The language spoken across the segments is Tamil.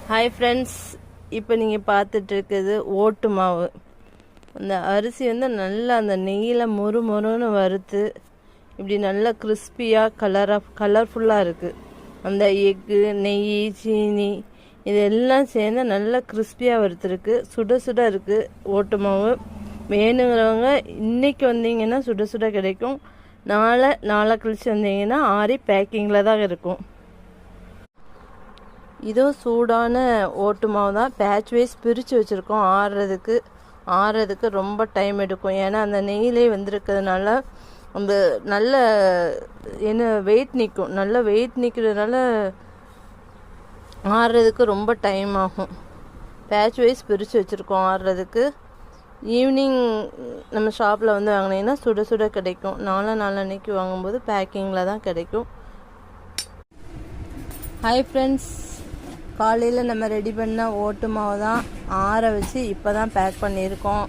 ஹாய் ஃப்ரெண்ட்ஸ், இப்போ நீங்கள் பார்த்துட்டு இருக்குது ஓட்டு மாவு. அந்த அரிசி வந்து நல்லா அந்த நெய்யில் மொறு மொறுன்னு வறுத்து இப்படி நல்லா கிறிஸ்பியாக கலர்ஃபுல்லாக இருக்குது. அந்த எக்கு, நெய், சீனி இதெல்லாம் சேர்ந்து நல்லா கிறிஸ்பியாக வறுத்துருக்கு. சுட சுட இருக்குது ஓட்டு மாவு. வேணுங்கிறவங்க இன்றைக்கி வந்தீங்கன்னா சுட சுட கிடைக்கும். நாளை கழிச்சு வந்தீங்கன்னா ஆறி பேக்கிங்கில் தான் இருக்கும். இதுவும் சூடான ஓட்டு மாவு தான். பேட்ச் வைஸ் பிரித்து வச்சுருக்கோம். ஆறுறதுக்கு ரொம்ப டைம் எடுக்கும். ஏன்னா அந்த நெய்யிலே வந்திருக்கிறதுனால அந்த நல்ல வெயிட் நிற்கும். நல்ல வெயிட் நிற்கிறதுனால ஆறுறதுக்கு ரொம்ப டைம் ஆகும். பேட்ச் வைஸ் பிரித்து வச்சுருக்கோம் ஆறுறதுக்கு. ஈவினிங் நம்ம ஷாப்பில் வந்து வாங்கினீங்கன்னா சுட சுட கிடைக்கும். நாளன்னைக்கு வாங்கும்போது பேக்கிங்கில் தான் கிடைக்கும். ஹாய் ஃப்ரெண்ட்ஸ், காலையில் நம்ம ரெடி பண்ண ஓட்டு மாவு தான் ஆற வச்சு இப்போ தான் பேக் பண்ணியிருக்கோம்.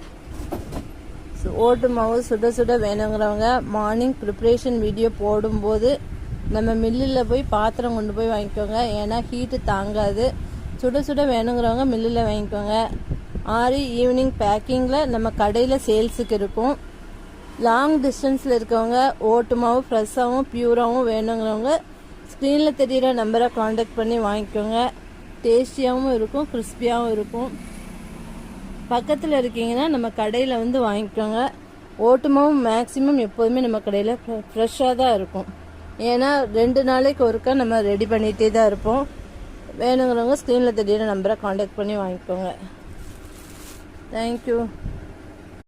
ஓட்டு மாவு சுட சுட வேணுங்கிறவங்க மார்னிங் ப்ரிப்ரேஷன் வீடியோ போடும்போது நம்ம மில்லில் போய் பாத்திரம் கொண்டு போய் வாங்கிக்கோங்க. ஏன்னா ஹீட்டு தாங்காது. சுட சுட வேணுங்கிறவங்க மில்லில் வாங்கிக்கோங்க. ஆறி ஈவினிங் பேக்கிங்கில் நம்ம கடையில் சேல்ஸுக்கு இருக்கும். லாங் டிஸ்டன்ஸில் இருக்கவங்க ஓட்டு மாவு ஃப்ரெஷ்ஷாகவும் பியூராகவும் வேணுங்கிறவங்க ஸ்க்ரீனில் தெரிகிற நம்பரை காண்டாக்ட் பண்ணி வாங்கிக்கோங்க. டேஸ்டியாகவும் இருக்கும், கிறிஸ்பியாகவும் இருக்கும். பக்கத்தில் இருக்கீங்கன்னா நம்ம கடையில் வந்து வாங்கிக்கோங்க. ஓட்டு மாவு மேக்ஸிமம் எப்போதுமே நம்ம கடையில் ஃப்ரெஷ்ஷாக தான் இருக்கும். ஏன்னா 2 நாளைக்கு ஒருக்கா நம்ம ரெடி பண்ணிகிட்டே தான் இருப்போம். வேணுங்கிறவங்க ஸ்க்ரீனில் தெரிகிற நம்பரை காண்டாக்ட் பண்ணி வாங்கிக்கோங்க. தேங்க்யூ.